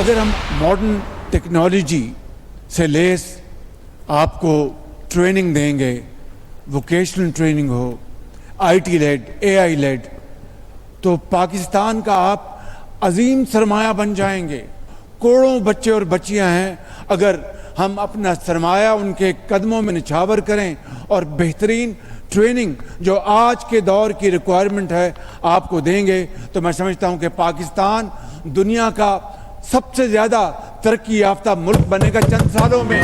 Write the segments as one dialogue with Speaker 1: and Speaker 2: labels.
Speaker 1: अगर हम modern technology से लेस आपको ट्रेनिंग देंगे, वोकेशनल ट्रेनिंग हो, आईटी लेड, एआई लेड, तो पाकिस्तान का आप अजीम सरमाया बन जाएंगे। करोड़ों बच्चे और बच्चियां हैं, अगर हम अपना सरमाया उनके कदमों में निछावर करें और बेहतरीन ट्रेनिंग जो आज के दौर की रिक्वायरमेंट है आपको देंगे, तो मैं समझता हूं कि पाकिस्तान दुनिया का सबसे ज्यादा तरक्की याफ्ता मुल्क बनेगा चंद सालों में।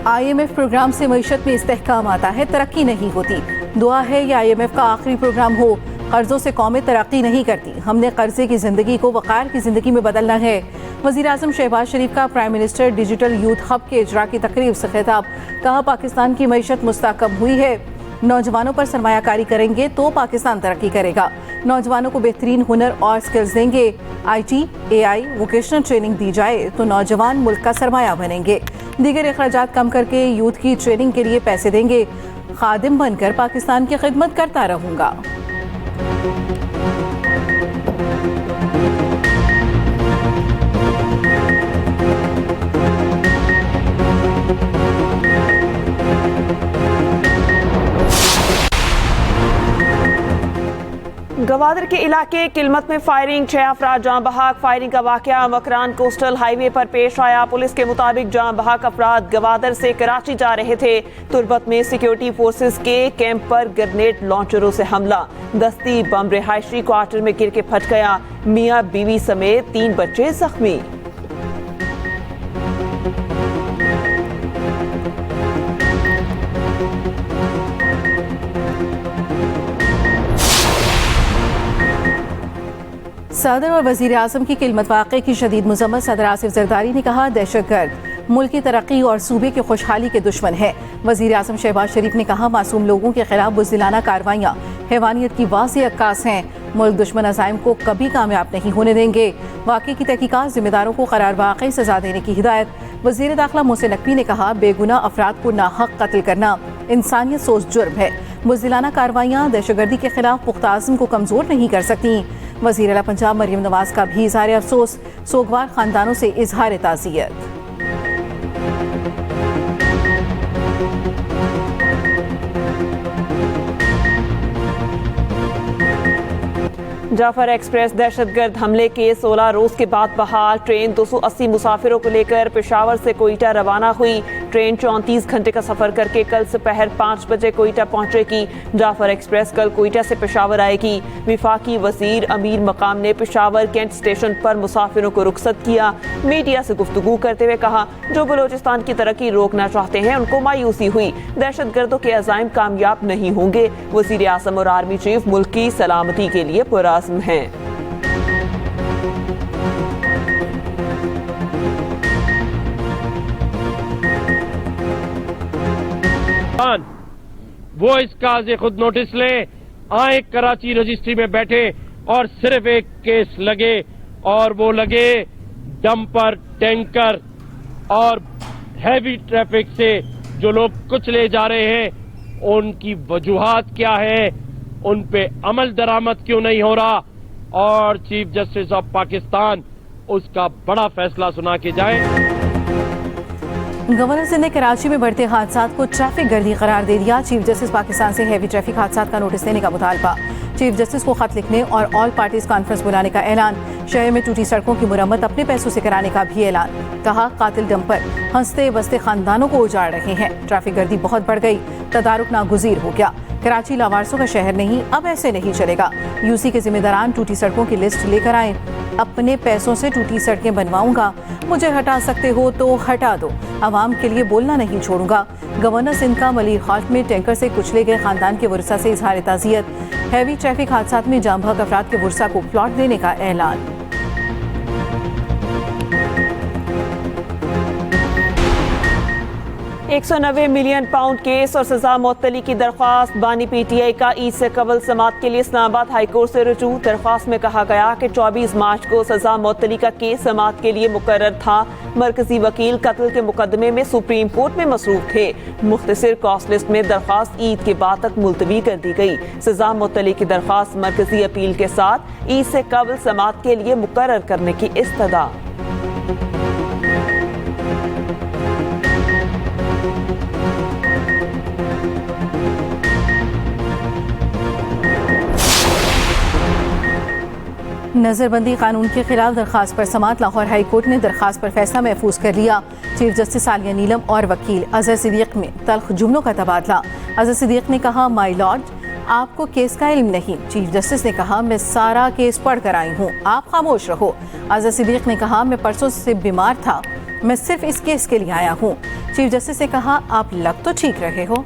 Speaker 2: IMF प्रोग्राम से मईशत में इस्तेहकाम आता है, तरक्की नहीं होती। दुआ है ये IMF का आखिरी प्रोग्राम हो। कर्जों से कौमें तरक्की नहीं करती, हमने कर्जे की जिंदगी को वक़ार की जिंदगी में बदलना है। वज़ीर आज़म शहबाज शरीफ का prime minister digital youth hub के इजरा की तकरीब से खिताब। कहा, पाकिस्तान की मईशत मुस्तहकम हुई है, नौजवानों पर सरमायाकारी करेंगे तो पाकिस्तान तरक्की करेगा। नौजवानों को बेहतरीन हुनर और स्किल्स देंगे। IT, AI, वोकेशनल ट्रेनिंग दी जाए तो नौजवान मुल्क का सरमाया बनेंगे। दीगर अखराजात कम करके यूथ की ट्रेनिंग के लिए पैसे देंगे। खादिम बनकर पाकिस्तान की खिदमत करता रहूंगा।
Speaker 3: गवादर के इलाके किलमत में फायरिंग, 6 अफराद जाँ बहक। फायरिंग का वाकया मकरान कोस्टल हाईवे पर पेश आया। पुलिस के मुताबिक जाँ बहक अफराद गवादर से कराची जा रहे थे। तुरबत में सिक्योरिटी फोर्सेस के कैंप पर ग्रेनेड लॉन्चरों से हमला। दस्ती बम रिहायशी क्वार्टर में गिर के फट गया। मियाँ बीवी समेत 3 बच्चे जख्मी।
Speaker 2: सदर और वज़ीर आज़म की किलमत वाक़े की शदीद मज़म्मत। सदर आसिफ ज़रदारी ने कहा, दहशतगर्द मुल्क की तरक्की और सूबे की खुशहाली के दुश्मन है। वज़ीर आज़म शहबाज शरीफ ने कहा, मासूम लोगों के खिलाफ बुज़दिलाना कार्रवाइयाँ हैवानियत की वाज़ेह अक्कास हैं। मुल्क दुश्मन अज़ाइम को कभी कामयाब नहीं होने देंगे। वाक़े की तहकीकात, ज़िम्मेदारों को करार वाक़ई सज़ा देने की हिदायत। वज़ीर दाखिला मोहसिन नकवी ने कहा, बेगुनाह अफराद को नाहक कत्ल करना इंसानियत सोच जुर्म है। बुज़दिलाना कार्रवाइयाँ दहशतगर्दी के खिलाफ पुख्ता अज़्म को कमज़ोर नहीं कर सकती। वज़ीर आला पंजाब मरियम नवाज का भी इज़हार अफसोस। सोगवार खानदानों से इज़हार ताज़ियत।
Speaker 3: जाफर एक्सप्रेस दहशतगर्द हमले के 16 रोज के बाद बहाल। ट्रेन 280 मुसाफिरों को लेकर पेशावर से कोयटा रवाना हुई। ट्रेन 34 घंटे का सफर करके कल दोपहर 5 बजे कोयटा पहुंचेगी। जाफर एक्सप्रेस कल कोयटा से पेशावर आएगी। विफाकी वजीर अमीर मकाम ने पेशावर कैंट स्टेशन पर मुसाफिरों को रुखसत किया। मीडिया से गुफ्तगू करते हुए कहा, जो बलोचिस्तान की तरक्की रोकना चाहते हैं उनको मायूसी हुई। दहशतगर्दों के अज़ाइम कामयाब नहीं होंगे। वजीर आज़म और आर्मी चीफ मुल्क की सलामती के लिए पुरअज़्म हैं।
Speaker 4: वो इस काज खुद नोटिस ले आए, कराची रजिस्ट्री में बैठे और सिर्फ एक केस लगे, और वो लगे डंपर, टैंकर और हैवी ट्रैफिक से जो लोग कुछ ले जा रहे हैं। उनकी वजूहात क्या है, उन पे अमल दरामद क्यों नहीं हो रहा, और चीफ जस्टिस ऑफ पाकिस्तान उसका बड़ा फैसला सुना के जाए।
Speaker 2: गवर्नर सिंध ने कराची में बढ़ते हादसात को ट्रैफिक गर्दी करार दे दिया। चीफ जस्टिस पाकिस्तान से हैवी ट्रैफिक हादसात का नोटिस देने का मुतालबा। चीफ जस्टिस को खत लिखने और ऑल पार्टीज कॉन्फ्रेंस बुलाने का ऐलान। शहर में टूटी सड़कों की मुरम्मत अपने पैसों से कराने का भी ऐलान। कहा, कातिल डंपर हंसते बसते खानदानों को उजाड़ रहे हैं। ट्रैफिक गर्दी बहुत बढ़ गई, तदारुक नागुज़ीर हो गया। कराची लावारसों का शहर नहीं, अब ऐसे नहीं चलेगा। यूसी के जिम्मेदारान टूटी सड़कों की लिस्ट लेकर आए। अपने पैसों से टूटी सड़कें बनवाऊंगा, मुझे हटा सकते हो तो हटा दो, आवाम के लिए बोलना नहीं छोड़ूंगा। गवर्नर सिंध का मलिर हाल्ट में टैंकर से कुचले गए खानदान के वर्सा से इजहार ताज़ियत। हैवी ट्रैफिक हादसात में जाम बहक अफराद के वर्सा को प्लॉट देने का ऐलान।
Speaker 3: 190 मिलियन पाउंड केस और सजा मुअत्तली की दरख्वास्त। बानी पीटीआई का ईद से कबल समात के लिए इस्लामाबाद हाईकोर्ट से रुजू। दरख्वास्त में कहा गया कि 24 मार्च को सजा मुअत्तली का केस समात के लिए मुकर्रर था। मरकजी वकील कत्ल के मुकदमे में सुप्रीम कोर्ट में मसरूफ थे। मुख्तसर कॉस्ट लिस्ट में दरख्वास्त ईद के बाद तक मुलतवी कर दी गई। सजा मुअत्तली की दरख्वास्त मरकजी अपील के साथ ईद से कबल समात के लिए मुकर्रर करने की इस्तदा।
Speaker 2: नजरबंदी कानून के खिलाफ दरखास्त पर समात। लाहौर हाई कोर्ट ने दरखास्त पर फैसला महफूज कर लिया। चीफ जस्टिस आलिया नीलम और वकील अजहर सिद्दीक में तल्ख जुमलों का तबादला। अजहर सिद्दीक ने कहा, माय लॉर्ड, आपको केस का इल्म नहीं। चीफ जस्टिस ने कहा, मैं सारा केस पढ़ कर आई हूँ, आप खामोश रहो। अजहर सिद्दीक ने कहा, मैं परसों से बीमार था, मैं सिर्फ इस केस के लिए आया हूँ। चीफ जस्टिस ने कहा, आप लग तो ठीक रहे हो।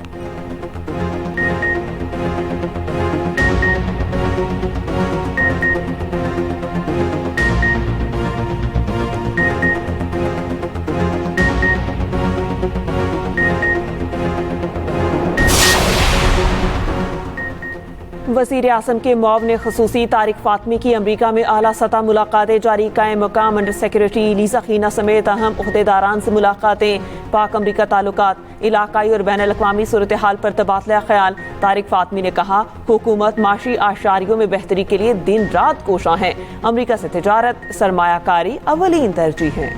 Speaker 3: वज़ीर आज़म के मुआविन ख़ुसूसी तारिक फ़ातमी की अमरीका में आला सतह मुलाकातें जारी। कायम मकाम अंडर सेक्रेटरी लीज़ा खीना समेत अहम उहदेदारान से मुलाकातें। पाक अमरीका ताल्लुकात, इलाकाई और बैन अल-अक़वामी सूरत हाल पर तबादला ख्याल। तारिक फ़ातमी ने कहा, हुकूमत माशी आशारियों में बेहतरी के लिए दिन रात कोशां है। अमरीका से तिजारत, सरमायाकारी अवलीन तरजीह है।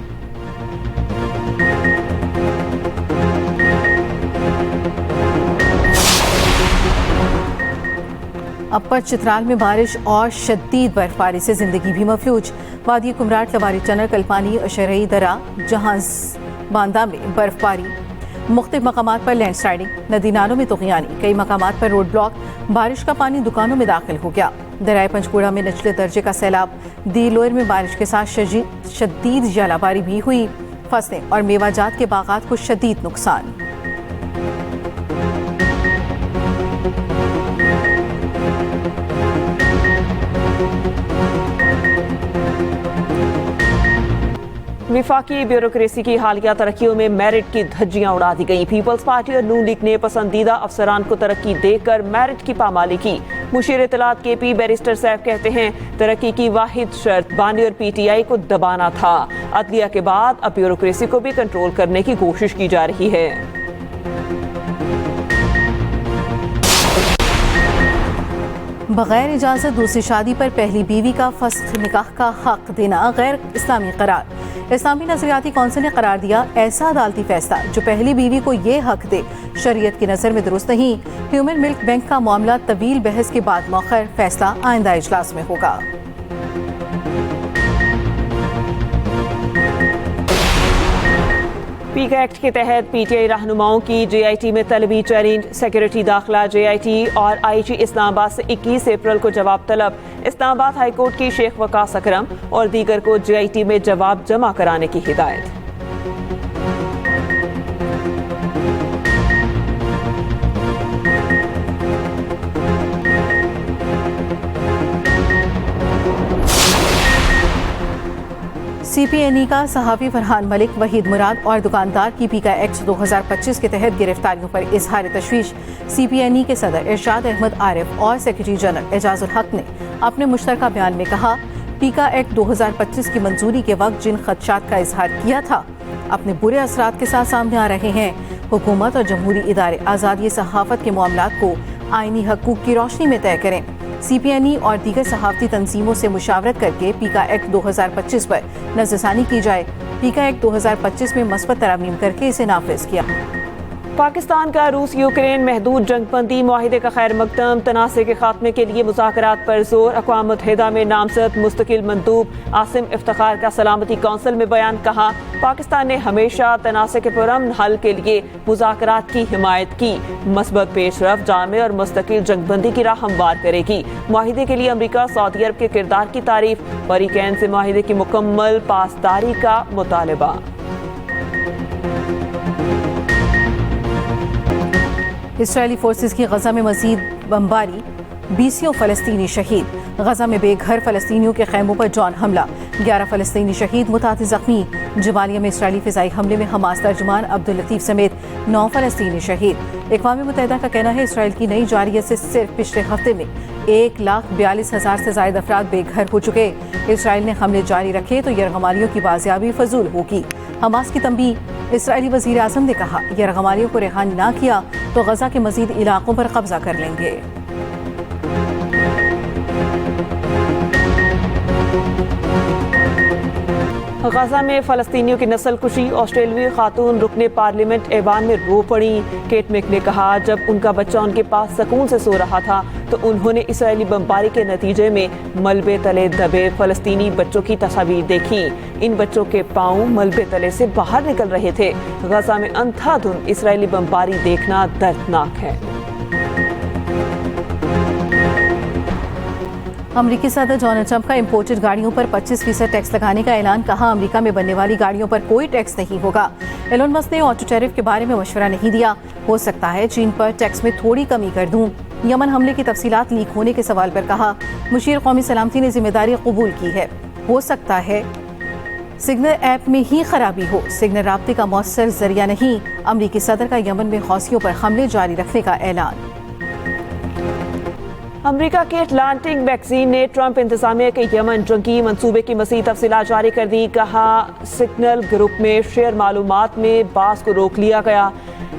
Speaker 2: अपर चित्राल में बारिश और शदीद बर्फबारी से जिंदगी भी मफलूज। वादी कुमराट, लवारी चनर, कल्पानी, अशरई दरा, जहाज बांदा में बर्फबारी। मुख्तलिफ मकामात पर लैंड स्लाइडिंग, नदी नालों में तुग़यानी, कई मकामात पर रोड ब्लॉक। बारिश का पानी दुकानों में दाखिल हो गया। दरियाए पंचकूड़ा में निचले दर्जे का सैलाब। दी लोयर में बारिश के साथ शदीद जलाबारी भी हुई। फसलें और मेवाजात के बागात को शदीद नुकसान।
Speaker 3: विफाकी ब्यूरोक्रेसी की हालिया तरक्कियों में मेरिट की धज्जियां उड़ा दी गई। पीपल्स पार्टी और नून लीग ने पसंदीदा अफसरान को तरक्की देकर मेरिट की पामाली की। मुशीर इत्तलात KP बैरिस्टर साहब कहते हैं, तरक्की की वाहिद शर्त बानी और PTI को दबाना था। अदलिया के बाद अब ब्यूरोक्रेसी को भी कंट्रोल करने की कोशिश की जा रही है।
Speaker 2: बगैर इजाज़त दूसरी शादी पर पहली बीवी का फस्ख निकाह का हक देना गैर इस्लामी करार। इस्लामी नजरियाती कौंसिल ने करार दिया, ऐसा अदालती फैसला जो पहली बीवी को ये हक दे शरीयत की नज़र में दुरुस्त नहीं। ह्यूमन मिल्क बैंक का मामला तवील बहस के बाद मौखर, फैसला आइंदा इजलास में होगा।
Speaker 3: पीका एक्ट के तहत PTI रहनुमाओं की JIT में तलबी चैलेंज। सेक्रेटरी दाखिला JIT और IG इस्लामाबाद से 21 अप्रैल को जवाब तलब। इस्लामाबाद हाई कोर्ट की शेख वकास अकरम और दीगर को JIT में जवाब जमा कराने की हिदायत।
Speaker 2: CPNE का सहाफ़ी फरहान मलिक, वहीद मुराद और दुकानदार की पीका एक्ट 2025 के तहत गिरफ्तारियों पर इजहार तशवीश। CPNE के सदर इरशाद अहमद आरिफ और सेक्रेटरी जनरल एजाजुल हक ने अपने मुश्तरका बयान में कहा, पीका एक्ट 2025 की मंजूरी के वक्त जिन खदशात का इजहार किया था अपने बुरे असरात के साथ सामने आ रहे हैं। हुकूमत और जमहूरी इदारे आज़ादी सहाफ़त के मामलात को आइनी हकूक़ की रोशनी में तय करें। CPNE और दीगर सहाफ़ती तंजीमों से मुशावरत करके पीका एक्ट 2025 पर नज़रसानी की जाए। पीका एक्ट 2025 में मस्बत तरमीम करके इसे नाफिज किया।
Speaker 3: पाकिस्तान का रूस यूक्रेन महदूद जंगबंदी मुआहिदे का खैर मकदम। तनाज़े के खात्मे के लिए मुज़ाकरात पर जोर। अक़वाम मुत्तहिदा में नामज़द मुस्तकिल मंदूब आसिम इफ्तिखार का सलामती कौंसिल में बयान। कहा, पाकिस्तान ने हमेशा तनाज़े के पुरअमन हल के लिए मुज़ाकरात की हिमायत की। मस्बत पेशरफ जामे और मुस्तकिल जंगबंदी की राह हमवार करेगी। मुआहिदे के लिए अमरीका सऊदी अरब के किरदार की तारीफ। फरीकैन से मुआहिदे की मुकम्मल पासदारी का मुतालबा।
Speaker 2: इसराइली फोर्सेस की गजा में मजीद बमबारी, 20 फ़लस्तीनी शहीद। गजा में बेघर फ़लस्तीनियों के खैमों पर ड्रोन हमला। 11 फलस्तीनी शहीद, मुतादिद जख्मी। जबालिया में इसराइली फिजाई हमले में हमास तर्जुमान अब्दुल लतीफ समेत 9 फलस्तीनी शहीद। अक़वाम मुत्तहिदा का कहना है इसराइल की नई जारियत से सिर्फ पिछले हफ्ते में 1,42,000 से ज्यादा अफराद बेघर हो चुके। इसराइल ने हमले जारी रखे तो यरगमालियों की बाजियाबी फजूल होगी। हमास की तंबीह। इसराइली वज़ीर आज़म ने कहा यरगमालियों को रिहा ना किया तो गजा के मजीद इलाकों पर कब्जा कर लेंगे।
Speaker 3: गजा में फ़लस्तीनियों की नस्लकुशी, ऑस्ट्रेलियाई खातून रुकने पार्लियामेंट ऐवान में रो पड़ी। केट मैक ने कहा जब उनका बच्चा उनके पास सुकून से सो रहा था तो उन्होंने इसराइली बमबारी के नतीजे में मलबे तले दबे फ़लस्तीनी बच्चों की तस्वीर देखी। इन बच्चों के पाँव मलबे तले से बाहर निकल रहे थे। गजा में अंधाधुंध इसराइली बमबारी देखना दर्दनाक है।
Speaker 2: अमरीकी सदर डोनाल्ड ट्रंप का इम्पोर्टेड गाड़ियों पर 25% टैक्स लगाने का ऐलान। कहा अमरीका में बनने वाली गाड़ियों पर कोई टैक्स नहीं होगा। एलोन मस्क ने ऑटो टैरिफ के बारे में मशवरा नहीं दिया। हो सकता है चीन पर टैक्स में थोड़ी कमी कर दूं। यमन हमले की तफसीलात लीक होने के सवाल पर कहा मुशीर कौमी सलामती ने जिम्मेदारी कबूल की है। हो सकता है सिग्नल ऐप में ही खराबी हो। सिग्नल राब्ते का मौसर जरिया नहीं। अमरीकी सदर का यमन में हौसियों पर हमले जारी रखने का ऐलान।
Speaker 3: अमेरिका के अटलांटिक मैगजीन ने ट्रंप इंतजामिया के यमन जंगी मंसूबे की मज़ीद तफसीलात जारी कर दी। कहा सिग्नल ग्रुप में शेयर मालूमात में बास को रोक लिया गया।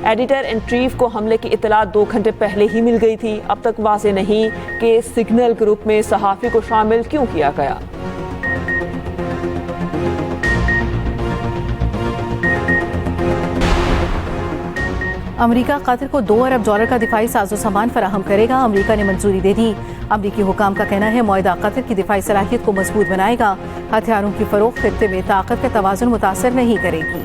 Speaker 3: एडिटर इन चीफ को हमले की इतला 2 घंटे पहले ही मिल गई थी। अब तक वाज़ेह नहीं कि सिग्नल ग्रुप में सहाफ़ी को शामिल क्यों किया गया।
Speaker 2: अमेरिका कतर को $2 अरब का दिफाई साजो सामान फराहम करेगा। अमेरिका ने मंजूरी दे दी। अमरीकी हुकाम का कहना है मुआहदा कतर की दिफाई सलाहियत को मजबूत बनाएगा। हथियारों की फरोख्त खित्ते में ताकत का तवाज़ुन मुतासर नहीं करेगी।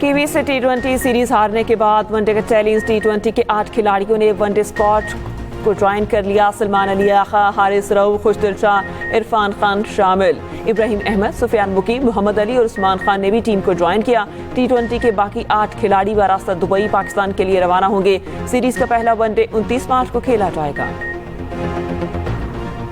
Speaker 3: कीवी से T20 सीरीज हारने के बाद वनडे का चैलेंज T20 के 8 खिलाड़ियों ने वनडे स्क्वाड को ज्वाइन कर लिया। सलमान अली आखा, हारिस रऊफ, खुशदिल शाह, इरफान खान शामिल। इब्राहिम अहमद, सुफियान मुकीम, मोहम्मद अली और उस्मान खान ने भी टीम को ज्वाइन किया। T20 के बाकी 8 खिलाड़ी बरास्ता दुबई पाकिस्तान के लिए रवाना होंगे। सीरीज का पहला वनडे 29 मार्च को खेला जाएगा।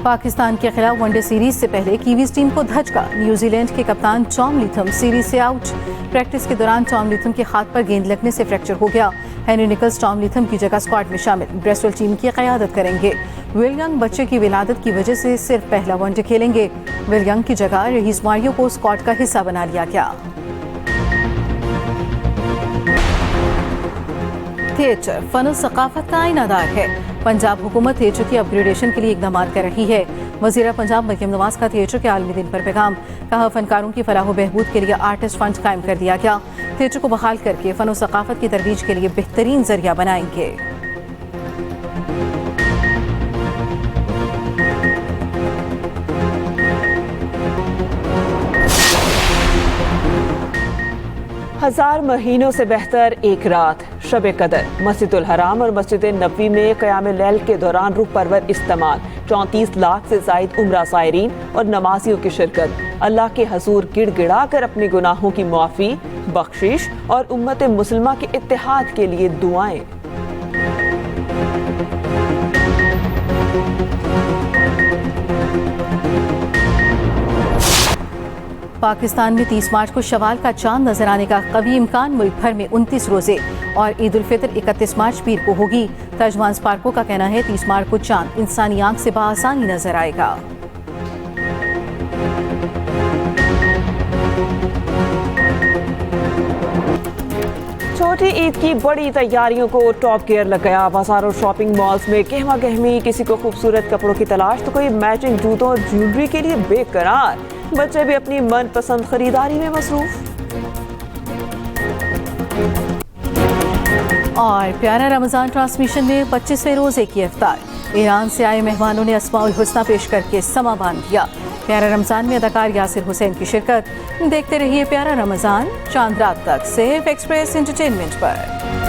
Speaker 2: पाकिस्तान के खिलाफ वनडे सीरीज से पहले कीवीज टीम को धचका। न्यूजीलैंड के कप्तान टॉम लीथम सीरीज से आउट। प्रैक्टिस के दौरान टॉम लीथम के हाथ पर गेंद लगने से फ्रैक्चर हो गया। हेनरी निकल्स टॉम लीथम की जगह स्क्वाड में शामिल। ब्रेस्टल टीम की क़यादत करेंगे। विल यंग बच्चे की विलादत की वजह से सिर्फ पहला वनडे खेलेंगे। विल यंग की जगह रहीस मारियो को स्क्वाड का हिस्सा बना लिया गया। थिएटर फन सकाफत का आईनादार है। पंजाब हुकूमत थिएटर की अपग्रेडेशन के लिए इकदाम कर रही है। वज़ीर पंजाब मरियम नवाज का थिएटर के आलमी दिन पर पैगाम। कहा फनकारों की फलाह बहबूद के लिए आर्टिस्ट फंड कायम कर दिया गया। थिएटर को बहाल करके फन सकाफत की तरवीज के लिए बेहतरीन जरिया बनाएंगे।
Speaker 3: हजार महीनों से बेहतर एक रात शब कदर। मस्जिदुल हराम और मस्जिद नबवी में क़याम लैल के दौरान रूह परवर इस्तेमाल। 34 लाख से जायद उम्रा ज़ायरीन और नमाजियों की शिरकत। अल्लाह के हजूर गिड़गिड़ा कर अपने गुनाहों की माफ़ी, बख्शिश और उम्मत मुसलमा के इत्तेहाद के लिए दुआएं।
Speaker 2: पाकिस्तान में 30 मार्च को शवाल का चांद नजर आने का कवी इम्कान। मुल्क भर में 29 रोजे और ईद उल फितर 31 मार्च पीर को होगी। तर्जमान स्पार्को का कहना है 30 मार्च को चांद इंसानी आंख से बआसानी नजर आएगा।
Speaker 3: छोटी ईद की बड़ी तैयारियों को टॉप गियर लग गया। बाजार और शॉपिंग मॉल्स में गहमा गहमी। किसी को खूबसूरत कपड़ों की तलाश तो कोई मैचिंग जूतों और ज्वेलरी के लिए बेकरार। बच्चे भी अपनी मनपसंद खरीदारी में मसरूफ।
Speaker 2: और प्यारा रमजान ट्रांसमिशन में 25वें रोजे की इफ्तार। ईरान से आए मेहमानों ने अस्माउल हुस्ना पेश करके समा बांध दिया। प्यारा रमजान में अदाकार यासिर हुसैन की शिरकत। देखते रहिए प्यारा रमजान चांद रात तक सिर्फ एक्सप्रेस एंटरटेनमेंट पर।